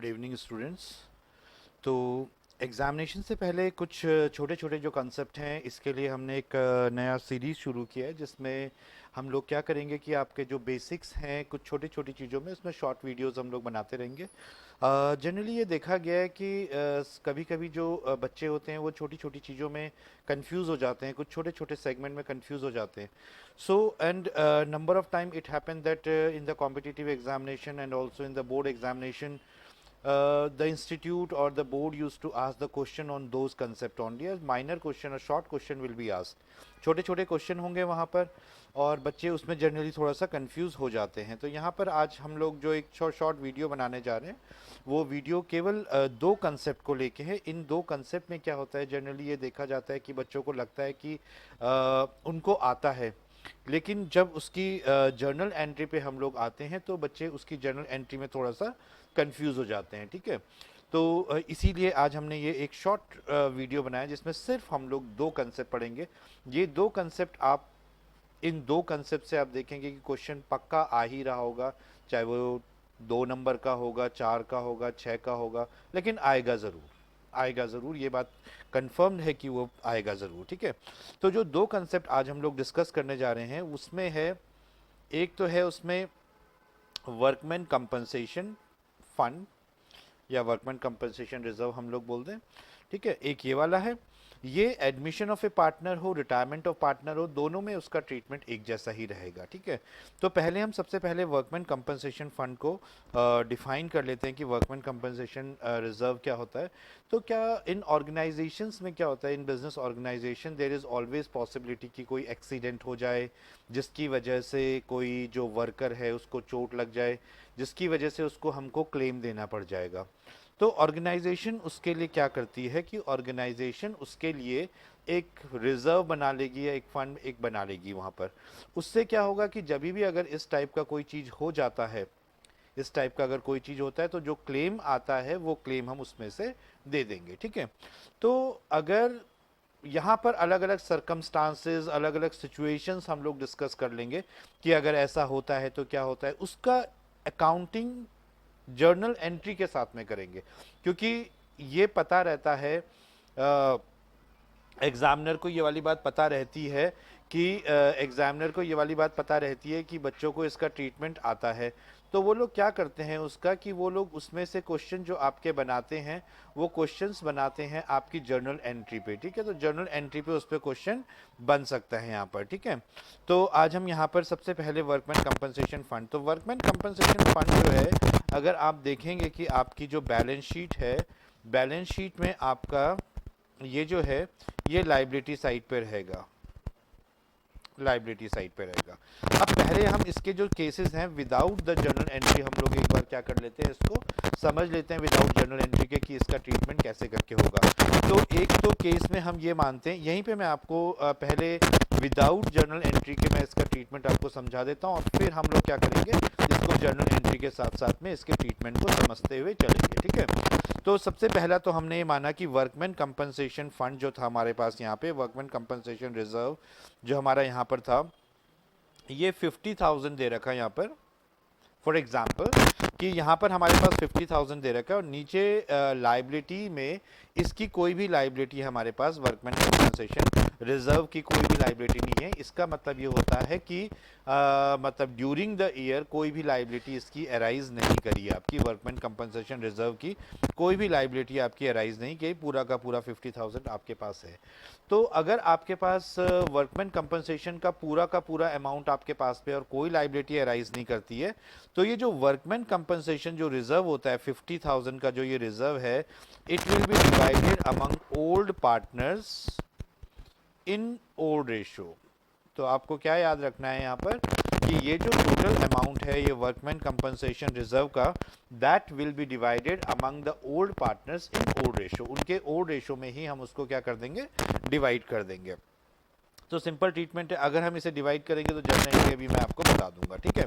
Good evening students. तो examination से पहले कुछ छोटे छोटे जो कंसेप्ट हैं, इसके लिए हमने एक नया सीरीज़ शुरू किया है, जिसमें हम लोग क्या करेंगे कि आपके जो बेसिक्स हैं कुछ छोटी छोटी चीज़ों में, उसमें शॉर्ट वीडियोस हम लोग बनाते रहेंगे। जनरली ये देखा गया है कि कभी कभी जो बच्चे होते हैं वो छोटी छोटी चीज़ों में कंफ्यूज हो जाते हैं, कुछ छोटे छोटे सेगमेंट में कंफ्यूज हो जाते हैं। So and number of time it happen that in the competitive examination and also in the board examination, the institute or the board used to ask the question on those concept only as minor question or short question will be asked. छोटे छोटे question होंगे वहाँ पर, और बच्चे उसमें generally थोड़ा सा कंफ्यूज हो जाते हैं। तो यहाँ पर आज हम लोग जो एक शॉर्ट वीडियो बनाने जा रहे हैं, वो वीडियो केवल दो कंसेप्ट को लेके है। इन दो कंसेप्ट में क्या होता है, जनरली ये देखा जाता है कि बच्चों को लगता है कि उनको आता है, लेकिन जब उसकी जर्नल एंट्री पे हम लोग आते हैं तो बच्चे उसकी जर्नल एंट्री में थोड़ा सा कंफ्यूज हो जाते हैं। ठीक है, तो इसीलिए आज हमने ये एक शॉर्ट वीडियो बनाया जिसमें सिर्फ हम लोग दो कंसेप्ट पढ़ेंगे। ये दो कंसेप्ट, आप इन दो कंसेप्ट से आप देखेंगे कि क्वेश्चन पक्का आ ही रहा होगा, चाहे वो 2 नंबर का होगा, 4 का होगा, 6 का होगा, लेकिन आएगा ज़रूर, आएगा ज़रूर। ये बात कंफर्म्ड है कि वो आएगा ज़रूर। ठीक है, तो जो दो कंसेप्ट आज हम लोग डिस्कस करने जा रहे हैं उसमें है, एक तो है उसमें वर्कमैन कंपनसेशन फंड या वर्कमैन कंपनसेशन रिजर्व हम लोग बोलते हैं। ठीक है, एक ये वाला है। ये एडमिशन ऑफ ए पार्टनर हो, रिटायरमेंट ऑफ पार्टनर हो, दोनों में उसका ट्रीटमेंट एक जैसा ही रहेगा। ठीक है, तो पहले हम सबसे पहले वर्कमैन कंपनसेशन फंड को डिफाइन कर लेते हैं कि वर्कमैन कंपनसेशन रिजर्व क्या होता है। तो क्या इन ऑर्गेनाइजेशंस में क्या होता है, in business organization there is always possibility कि कोई एक्सीडेंट हो जाए, जिसकी वजह से कोई जो वर्कर है उसको चोट लग जाए, जिसकी वजह से उसको हमको क्लेम देना पड़ जाएगा। तो ऑर्गेनाइजेशन उसके लिए क्या करती है कि ऑर्गेनाइजेशन उसके लिए एक रिजर्व बना लेगी या एक फंड एक बना लेगी वहाँ पर। उससे क्या होगा कि जब भी अगर इस टाइप का कोई चीज़ हो जाता है, इस टाइप का अगर कोई चीज़ होता है, तो जो क्लेम आता है वो क्लेम हम उसमें से दे देंगे। ठीक है, तो अगर यहाँ पर अलग अलग सरकमस्टांसेस, अलग अलग सिचुएशंस हम लोग डिस्कस कर लेंगे कि अगर ऐसा होता है तो क्या होता है, उसका अकाउंटिंग जर्नल एंट्री के साथ में करेंगे। क्योंकि ये पता रहता है, एग्जामिनर को ये वाली बात पता रहती है कि एग्जामिनर को ये वाली बात पता रहती है कि बच्चों को इसका ट्रीटमेंट आता है। तो वो लोग क्या करते हैं उसका कि वो लोग उसमें से क्वेश्चन जो आपके बनाते हैं, वो क्वेश्चंस बनाते हैं आपकी जर्नल एंट्री पे। ठीक है, तो जर्नल एंट्री पे उस पर क्वेश्चन बन सकता है यहाँ पर। ठीक है, तो आज हम यहाँ पर सबसे पहले वर्कमैन कंपनसेशन फंड, तो वर्कमैन कंपनसेशन फंड जो है, अगर आप देखेंगे कि आपकी जो बैलेंस शीट है, बैलेंस शीट में आपका ये जो है ये लाइबिलिटी साइड पे रहेगा, लाइबिलिटी साइड पे रहेगा। अब पहले हम इसके जो केसेस हैं विदाउट द जर्नल एंट्री, हम लोग एक बार क्या कर लेते हैं, इसको समझ लेते हैं विदाउट जर्नल एंट्री के कि इसका ट्रीटमेंट कैसे करके होगा। तो एक तो केस में हम ये मानते हैं, यहीं पे मैं आपको पहले विदाउट जर्नल एंट्री के मैं इसका ट्रीटमेंट आपको समझा देता हूँ, और फिर हम लोग क्या करेंगे, इसको जर्नल एंट्री के साथ साथ में इसके ट्रीटमेंट को समझते हुए चलेंगे। ठीक है, तो सबसे पहला तो हमने ये माना कि वर्कमैन कंपनसेशन फंड जो था हमारे पास यहाँ पे, वर्कमैन कंपनसेशन रिजर्व जो हमारा यहाँ पर था, ये 50,000 दे रखा है यहाँ पर। फॉर एग्जाम्पल कि यहाँ पर हमारे पास 50,000 दे रखा है, और नीचे लाइबिलिटी में इसकी कोई भी लाइबिलिटी हमारे पास वर्कमैन कंपनसेशन रिजर्व की कोई भी लाइबिलिटी नहीं है। इसका मतलब ये होता है कि मतलब ड्यूरिंग द ईयर कोई भी लाइबिलिटी इसकी अराइज नहीं करी, आपकी वर्कमैन कंपनसेशन रिजर्व की कोई भी लाइबिलिटी आपकी अराइज नहीं की, पूरा का पूरा 50,000 आपके पास है। तो अगर आपके पास वर्कमैन कंपनसेशन का पूरा अमाउंट आपके पास पे और कोई लाइबिलिटी अराइज नहीं करती है, तो ये जो वर्कमैन कंपनसेशन जो रिजर्व होता है 50,000 का, जो ये रिजर्व है, it will be divided among old partners in old ratio. तो आपको क्या याद रखना है यहाँ पर कि ये जो टोटल अमाउंट है ये वर्कमैन कंपनसेशन रिजर्व का, that will be divided among the old partners in old ratio, उनके ओल्ड रेशो में ही हम उसको क्या कर देंगे, डिवाइड कर देंगे। तो सिंपल ट्रीटमेंट है, अगर हम इसे डिवाइड करेंगे तो जर्नल एंट्री भी मैं आपको बता दूंगा। ठीक है,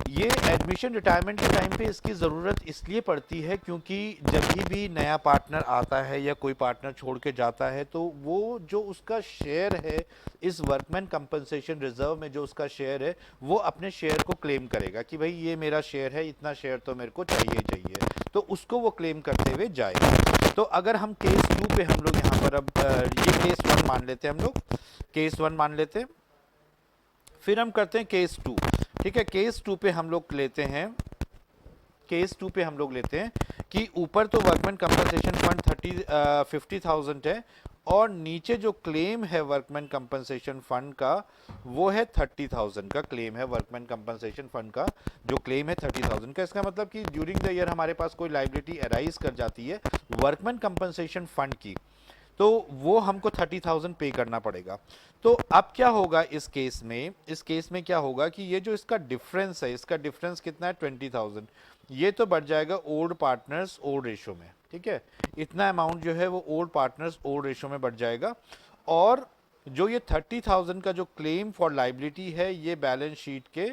ये एडमिशन रिटायरमेंट के टाइम पे इसकी ज़रूरत इसलिए पड़ती है क्योंकि जब भी नया पार्टनर आता है या कोई पार्टनर छोड़ के जाता है, तो वो जो उसका शेयर है इस वर्कमैन कंपनसेशन रिजर्व में, जो उसका शेयर है, वो अपने शेयर को क्लेम करेगा कि भाई ये मेरा शेयर है, इतना शेयर तो मेरे को चाहिए चाहिए। तो उसको वो क्लेम करते हुए जाएगा। तो अगर हम केस 2 पे हम लोग यहाँ पर अब ये केस 1 मान लेते हैं, हम लोग केस 1 मान लेते हैं, फिर हम करते हैं केस 2। ठीक है, केस 2 पे हम लोग लेते हैं, केस 2 पे हम लोग लेते हैं कि ऊपर तो वर्कमैन कंपनसेशन फंड 50,000 है और नीचे जो क्लेम है वर्कमैन कंपनसेशन फंड का वो है 30,000 का क्लेम है। वर्कमैन कंपनसेशन फंड का जो क्लेम है 30,000 का। इसका मतलब कि ड्यूरिंग द ईयर हमारे पास कोई लाइबिलिटी अराइज कर जाती है वर्कमैन कंपनसेशन फंड की, तो वो हमको 30,000 पे करना पड़ेगा। तो अब क्या होगा इस केस में, इस केस में क्या होगा कि ये जो इसका डिफरेंस है, इसका डिफरेंस कितना है 20,000, ये तो बढ़ जाएगा ओल्ड पार्टनर्स ओल्ड रेशो में। ठीक है, इतना अमाउंट जो है वो ओल्ड पार्टनर्स ओल्ड रेशो में बढ़ जाएगा। और जो ये 30,000 का जो क्लेम फॉर लाइबिलिटी है ये बैलेंस शीट के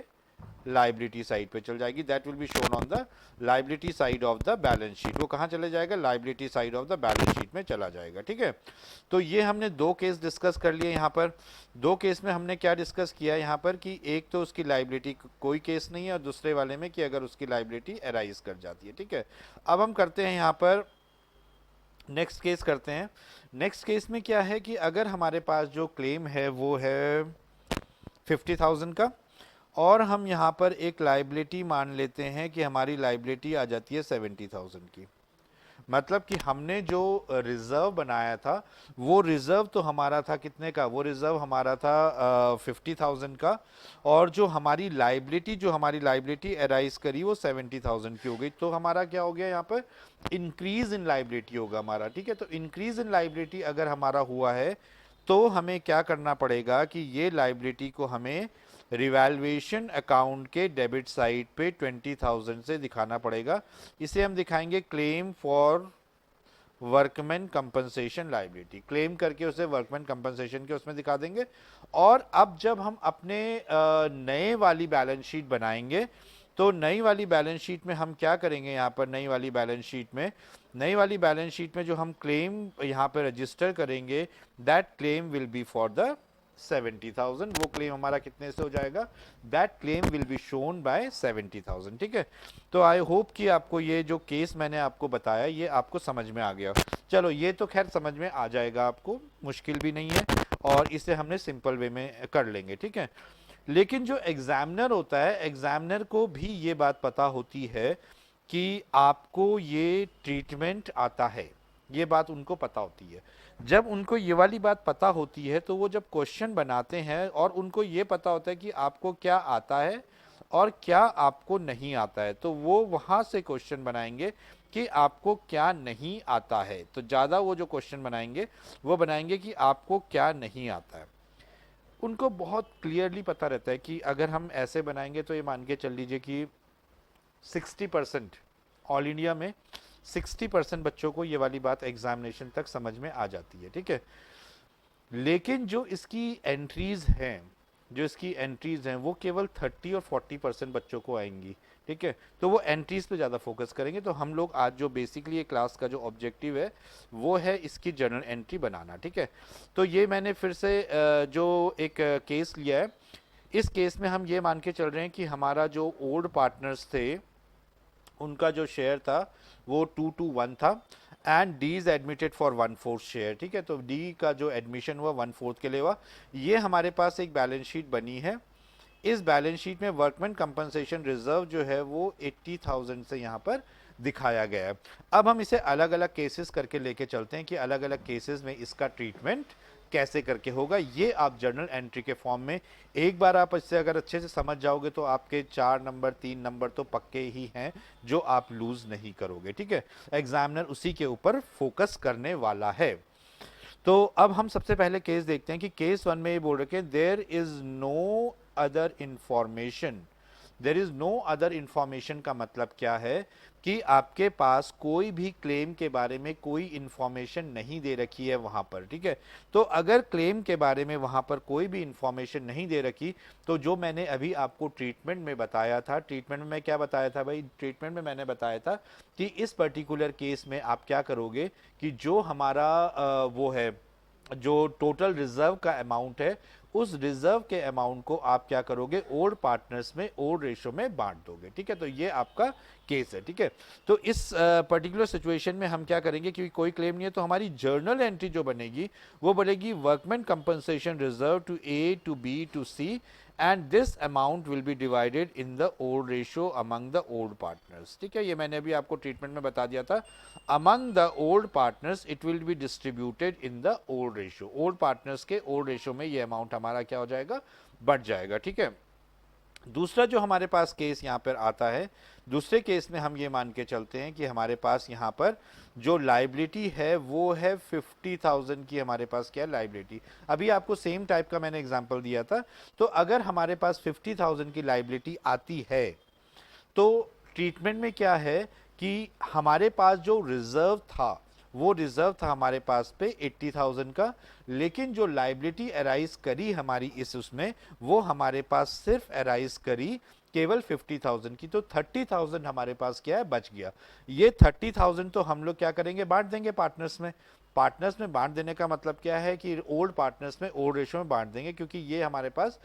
लाइबिलिटी साइड पे चल जाएगी। That will be shown on the liability side of the balance sheet. वो कहाँ चले जाएगा, liability side of the balance sheet में चला जाएगा। ठीक है, तो ये हमने दो केस डिस्कस कर लिए यहाँ पर। दो केस में हमने क्या डिस्कस किया यहाँ पर कि एक तो उसकी लाइबिलिटी कोई केस नहीं है और दूसरे वाले में कि अगर उसकी लाइबिलिटी अराइज कर जाती है। ठीक है, अब हम करते हैं यहाँ पर नेक्स्ट केस करते हैं। नेक्स्ट केस में क्या है कि अगर हमारे पास जो क्लेम है वो है 50,000 का और हम यहाँ पर एक लाइबिलिटी मान लेते हैं कि हमारी लाइबिलिटी आ जाती है 70,000 की। मतलब कि हमने जो रिजर्व बनाया था वो रिजर्व तो हमारा था कितने का, वो रिजर्व हमारा था 50,000 का और जो हमारी लाइबिलिटी अराइज करी वो 70,000 की हो गई। तो हमारा क्या हो गया यहाँ पर, इंक्रीज इन लाइबिलिटी होगा हमारा। ठीक है, तो इंक्रीज इन लाइबिलिटी अगर हमारा हुआ है तो हमें क्या करना पड़ेगा कि ये लाइबिलिटी को हमें रिवैल्यूएशन अकाउंट के डेबिट साइड पे 20,000 से दिखाना पड़ेगा। इसे हम दिखाएंगे claim for workman compensation liability, claim करके उसे वर्कमैन कंपनसेशन के उसमें दिखा देंगे। और अब जब हम अपने नए वाली बैलेंस शीट बनाएंगे तो नई वाली बैलेंस शीट में हम क्या करेंगे, यहाँ पर नई वाली बैलेंस शीट में जो हम क्लेम यहाँ पर रजिस्टर करेंगे that claim will be for the 70,000। वो क्लेम हमारा कितने से हो जाएगा, that claim will be shown by 70,000। ठीक है, तो आई होप कि आपको ये जो केस मैंने आपको बताया ये आपको समझ में आ गया। चलो ये तो खैर समझ में आ जाएगा आपको, मुश्किल भी नहीं है और इसे हमने सिंपल वे में कर लेंगे। ठीक है, लेकिन जो एग्जामिनर होता है, एग्जामिनर को भी ये बात पता होती है कि आपको ये ट्रीटमेंट आता है, ये बात उनको पता होती है। जब उनको ये वाली बात पता होती है तो वो जब क्वेश्चन बनाते हैं और उनको ये पता होता है कि आपको क्या आता है और क्या आपको नहीं आता है, तो वो वहाँ से क्वेश्चन बनाएंगे कि आपको क्या नहीं आता है। तो ज़्यादा वो जो क्वेश्चन बनाएंगे वो बनाएंगे कि आपको क्या नहीं आता है। उनको बहुत क्लियरली पता रहता है कि अगर हम ऐसे बनाएंगे तो ये मान के चल लीजिए कि 60% ऑल इंडिया में 60% बच्चों को ये वाली बात एग्जामिनेशन तक समझ में आ जाती है। ठीक है, लेकिन जो इसकी एंट्रीज हैं वो केवल 30 और 40% बच्चों को आएंगी। ठीक है, तो वो एंट्रीज पे ज़्यादा फोकस करेंगे। तो हम लोग आज जो बेसिकली ये क्लास का जो ऑब्जेक्टिव है वो है इसकी जर्नल एंट्री बनाना। ठीक है, तो ये मैंने फिर से जो एक केस लिया है, इस केस में हम ये मान के चल रहे हैं कि हमारा जो ओल्ड पार्टनर्स थे उनका जो शेयर था वो 2:1 था and D is admitted for 1/4 share. ठीक है, तो डी का जो एडमिशन हुआ 1/4 के लिए हुआ। ये हमारे पास एक बैलेंस शीट बनी है। इस बैलेंस शीट में वर्कमैन कंपनसेशन रिजर्व जो है वो 80,000 से यहाँ पर दिखाया गया है। अब हम इसे अलग अलग केसेस करके लेके चलते हैं कि अलग अलग केसेस में इसका ट्रीटमेंट कैसे करके होगा। ये आप जर्नल एंट्री के फॉर्म में एक बार आप इससे अगर अच्छे से समझ जाओगे तो आपके 4 नंबर 3 नंबर तो पक्के ही हैं जो आप लूज नहीं करोगे। ठीक है, एग्जामिनर उसी के ऊपर फोकस करने वाला है। तो अब हम सबसे पहले केस देखते हैं कि केस 1 में ये बोल रखे there is no other information. There is no other information का मतलब क्या है कि आपके पास कोई भी क्लेम के बारे में कोई इंफॉर्मेशन नहीं दे रखी है वहां पर। ठीक है, तो अगर क्लेम के बारे में वहां पर कोई भी इंफॉर्मेशन नहीं दे रखी तो जो मैंने अभी आपको ट्रीटमेंट में बताया था, ट्रीटमेंट में मैं क्या बताया था भाई, ट्रीटमेंट में मैंने बताया था कि इस पर्टिकुलर केस में आप क्या करोगे कि जो हमारा वो है जो टोटल रिजर्व का अमाउंट है उस रिजर्व के अमाउंट को आप क्या करोगे, ओल्ड पार्टनर्स में ओल्ड रेशो में बांट दोगे। ठीक है, तो ये आपका केस है। ठीक है, तो इस पर्टिकुलर सिचुएशन में हम क्या करेंगे, क्योंकि कोई क्लेम नहीं है, तो हमारी जर्नल एंट्री जो बनेगी वो बनेगी workman compensation reserve to A to B to C, and this amount will be divided in the old ratio among the old partners. ठीक है, ये मैंने अभी आपको ट्रीटमेंट में बता दिया था, among the old partners it will be distributed in the old ratio. Old partners के ओल्ड रेशियो में ये अमाउंट हमारा क्या हो जाएगा, बढ़ जाएगा। ठीक है, दूसरा जो हमारे पास केस यहाँ पर आता है, दूसरे केस में हम ये मान के चलते हैं कि हमारे पास यहाँ पर जो लाइबिलिटी है वो है 50,000 की, हमारे पास क्या है, लाइबिलिटी। अभी आपको सेम टाइप का मैंने एग्जांपल दिया था। तो अगर हमारे पास 50,000 की लाइबिलिटी आती है तो ट्रीटमेंट में क्या है कि हमारे पास जो रिजर्व था वो रिजर्व था हमारे पास पे 80,000 का, लेकिन जो लाइबिलिटी अराइज करी हमारी इस उसमें, वो हमारे पास सिर्फ अराइज करी केवल 50,000 की। तो 30,000 हमारे पास क्या है, बच गया। ये 30,000 तो हम लोग क्या करेंगे, बांट देंगे पार्टनर्स में। पार्टनर्स में बांट देने का मतलब क्या है कि ओल्ड पार्टनर्स में ओल्ड रेशो में बांट देंगे, क्योंकि ये हमारे पास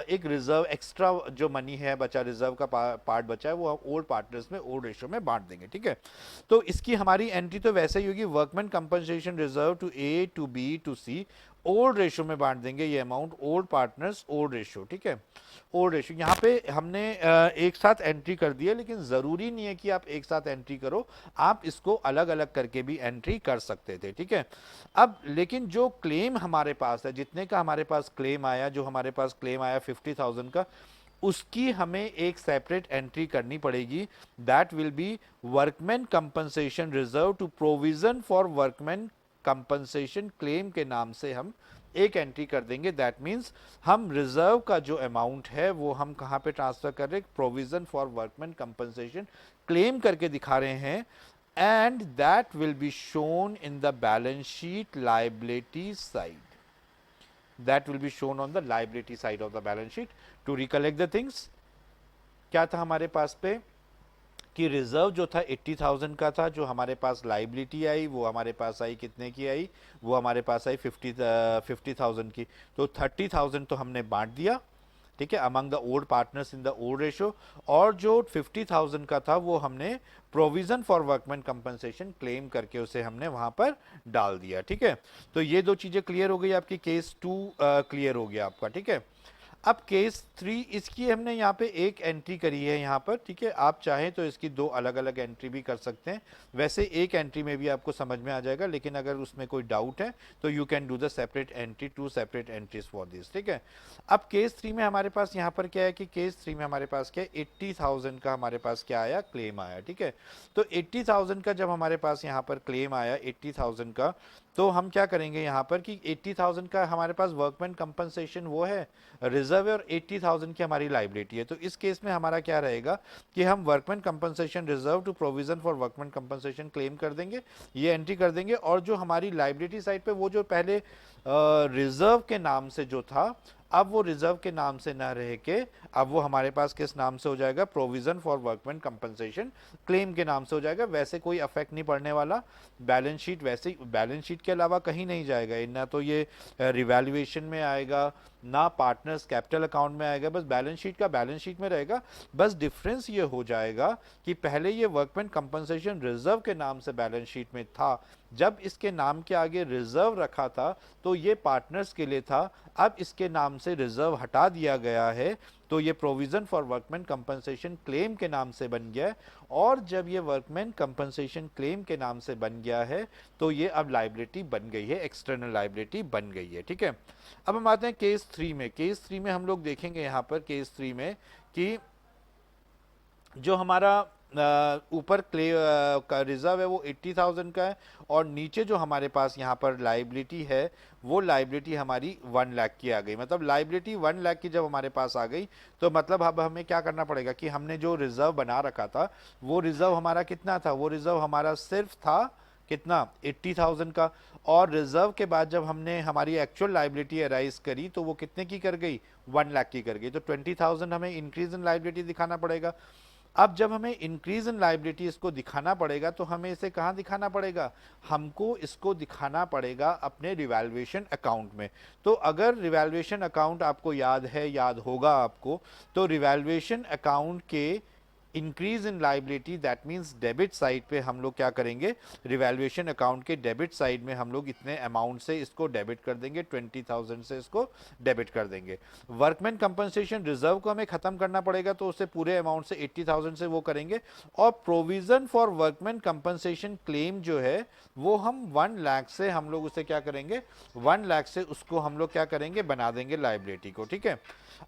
एक रिजर्व एक्स्ट्रा जो मनी है बचा, रिजर्व का पार्ट बचा है, वो ओल्ड पार्टनर्स में ओल्ड रेशो में बांट देंगे। ठीक है, तो इसकी हमारी एंट्री तो वैसे ही होगी, workman compensation reserve to A to B to C, old ratio में बांट देंगे ये amount, old partners old ratio. ठीक है, ओल्ड रेशो यहाँ पे हमने एक साथ एंट्री कर दी है, लेकिन जरूरी नहीं है कि आप एक साथ एंट्री करो, आप इसको अलग अलग करके भी एंट्री कर सकते थे। ठीक है, अब लेकिन जो क्लेम हमारे पास है, जितने का हमारे पास क्लेम आया, जो हमारे पास क्लेम आया 50,000 का, उसकी हमें एक सेपरेट एंट्री करनी पड़ेगी। That will be workman compensation reserve to provision for workman compensation claim के नाम से हम एक एंट्री कर देंगे। दैट मीन्स हम रिजर्व का जो अमाउंट है वो हम कहाँ पे ट्रांसफर कर रहे हैं, provision for workman compensation claim करके दिखा रहे हैं, and that will be shown in the balance sheet liability side. That will be shown on the liability side of the balance sheet. To recollect the things, क्या था हमारे पास पे कि reserve जो था 80,000 का था, जो हमारे पास लाइबिलिटी आई वो हमारे पास आई कितने की आई, वो हमारे पास आई 50,000 की। तो 30,000 तो हमने बांट दिया, ठीक है, among the old partners in the old ratio, और जो 50,000 का था वो हमने provision for workman compensation claim करके उसे हमने वहां पर डाल दिया। ठीक है, तो ये दो चीजें क्लियर हो गई आपकी, केस 2 क्लियर हो गया आपका। ठीक है, अब केस 3, इसकी हमने यहाँ पे एक एंट्री करी है यहाँ पर। ठीक है, आप चाहें तो इसकी दो अलग अलग एंट्री भी कर सकते हैं, वैसे एक एंट्री में भी आपको समझ में आ जाएगा, लेकिन अगर उसमें कोई डाउट है तो you can do the separate entry, 2 separate entries for this. ठीक है, अब केस 3 में हमारे पास यहाँ पर क्या है कि केस 3 में हमारे पास क्या है, 80,000 का हमारे पास क्या आया, क्लेम आया। ठीक है, तो 80,000 का जब हमारे पास यहाँ पर क्लेम आया 80,000 का, तो हम क्या करेंगे यहाँ पर कि 80,000 का हमारे पास वर्कमैन कंपनसेशन वो है, रिजर्व है, और 80,000 की हमारी लाइबिलिटी है। तो इस केस में हमारा क्या रहेगा कि हम workman compensation reserve to provision for workman compensation claim कर देंगे, ये एंट्री कर देंगे, और जो हमारी लाइबिलिटी साइड पे वो जो पहले रिजर्व के नाम से जो था, अब वो रिजर्व के नाम से ना रह के अब वो हमारे पास किस नाम से हो जाएगा, provision for workman compensation claim के नाम से हो जाएगा। वैसे कोई अफेक्ट नहीं पड़ने वाला, बैलेंस शीट वैसे बैलेंस शीट के अलावा कहीं नहीं जाएगा, ना तो ये रिवैल्यूएशन में आएगा, ना पार्टनर्स कैपिटल अकाउंट में आएगा, बस बैलेंस शीट का बैलेंस शीट में रहेगा। बस डिफरेंस ये हो जाएगा कि पहले ये वर्कमैन कंपनसेशन रिजर्व के नाम से बैलेंस शीट में था, जब इसके नाम के आगे रिजर्व रखा था तो ये पार्टनर्स के लिए था, अब इसके नाम से रिजर्व हटा दिया गया है तो ये provision for workman compensation claim के नाम से बन गया है, और जब ये वर्कमैन कंपनसेशन क्लेम के नाम से बन गया है तो ये अब लाइबिलिटी बन गई है, एक्सटर्नल लाइबिलिटी बन गई है। ठीक है, अब हम आते हैं केस 3 में। केस 3 में हम लोग देखेंगे यहाँ पर केस 3 में कि जो हमारा ऊपर का रिजर्व है वो 80,000 का है, और नीचे जो हमारे पास यहाँ पर लाइबिलिटी है वो लाइबिलिटी हमारी 1 लाख की आ गई। मतलब लाइबिलिटी 1 लाख की जब हमारे पास आ गई तो मतलब अब हमें क्या करना पड़ेगा कि हमने जो रिजर्व बना रखा था वो रिजर्व हमारा कितना था, वो रिजर्व हमारा सिर्फ था कितना, 80,000 का, और रिजर्व के बाद जब हमने हमारी एक्चुअल लाइबिलिटी अराइज करी तो वो कितने की कर गई, 1 लाख की कर गई। तो 20,000 हमें इंक्रीज इन लाइबिलिटी दिखाना पड़ेगा। अब जब हमें इंक्रीज इन लाइबिलिटी इसको दिखाना पड़ेगा तो हमें इसे कहाँ दिखाना पड़ेगा, हमको इसको दिखाना पड़ेगा अपने रिवैल्यूएशन अकाउंट में। तो अगर रिवैल्यूएशन अकाउंट आपको याद है, याद होगा आपको, तो रिवैल्यूएशन अकाउंट के increase in liability that means debit side पे हम लोग क्या करेंगे, रिवैल्यूएशन अकाउंट के डेबिट साइड में हम लोग इतने अमाउंट से इसको डेबिट कर देंगे, 20,000 से इसको डेबिट कर देंगे। वर्कमैन कंपनसेशन रिजर्व को हमें खत्म करना पड़ेगा तो उसे पूरे अमाउंट से 80,000 से वो करेंगे। और provision for workman compensation claim जो है वो हम 1 लाख से हम लोग उसे क्या करेंगे, 1 लाख से उसको हम लोग क्या करेंगे, बना देंगे लाइबिलिटी को, ठीक है।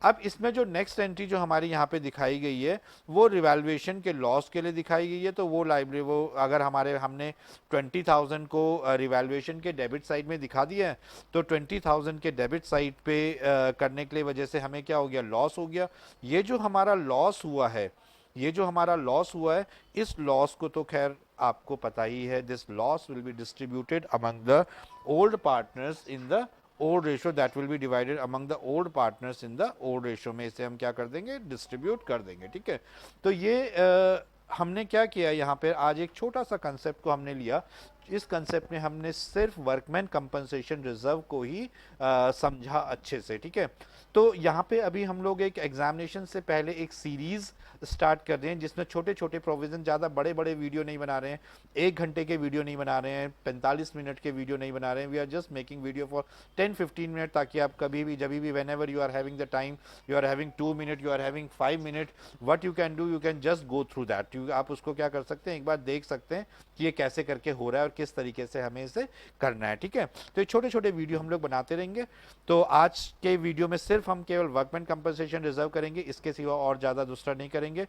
अब इसमें जो नेक्स्ट एंट्री जो हमारी यहाँ पे दिखाई गई है वो रिवैल्यूएशन के लॉस के लिए दिखाई गई है। तो वो लाइब्रेरी वो अगर हमने 20,000 को रिवैल्यूएशन के डेबिट साइड में दिखा दिया है तो 20,000 के डेबिट साइड पे करने के लिए वजह से हमें क्या हो गया, लॉस हो गया। ये जो हमारा लॉस हुआ है, ये जो हमारा लॉस हुआ है, इस लॉस को तो खैर आपको पता ही है, this loss will be distributed among the old partners in the old ratio, that will be divided among the old partners in the old ratio में इसे हम क्या कर देंगे, डिस्ट्रीब्यूट कर देंगे, ठीक है। तो ये हमने क्या किया यहाँ पे, आज एक छोटा सा कंसेप्ट को हमने लिया। इस कंसेप्ट में हमने सिर्फ वर्कमैन कंपनसेशन रिजर्व को ही समझा अच्छे से, ठीक है। तो यहाँ पे अभी हम लोग एक एग्जामिनेशन से पहले एक सीरीज स्टार्ट कर रहे हैं जिसमें छोटे छोटे प्रोविजन, ज़्यादा बड़े बड़े वीडियो नहीं बना रहे हैं, 1 घंटे के वीडियो नहीं बना रहे हैं, 45 मिनट के वीडियो नहीं बना रहे हैं। We are just making video for 10-15 minute, ताकि आप कभी भी, जब भी, whenever you are having the time, you are having 2 minute, you are having 5 minute, what you can do, you can just go through that. आप उसको क्या कर सकते हैं, एक बार देख सकते हैं कि ये कैसे करके हो रहा है और किस तरीके से हमें इसे करना है, ठीक है। तो ये छोटे छोटे वीडियो हम लोग बनाते रहेंगे। तो आज के वीडियो में सिर्फ हम केवल वर्कमैन कंपनसेशन रिजर्व करेंगे, इसके सिवा और ज़्यादा दूसरा नहीं करेंगे।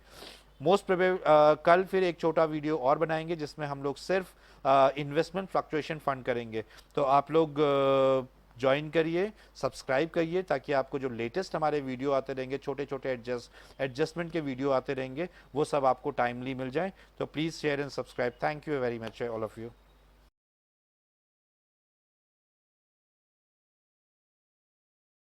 मोस्ट प्रोबेबल कल फिर एक छोटा वीडियो और बनाएंगे जिसमें हम लोग सिर्फ इन्वेस्टमेंट फ्लक्चुएशन फंड करेंगे। तो आप लोग ज्वाइन करिए, सब्सक्राइब करिए, ताकि आपको जो लेटेस्ट हमारे वीडियो आते रहेंगे, छोटे छोटे एडजस्टमेंट के वीडियो आते रहेंगे, वो सब आपको टाइमली मिल जाए। तो please share and subscribe. Thank you very much all of you.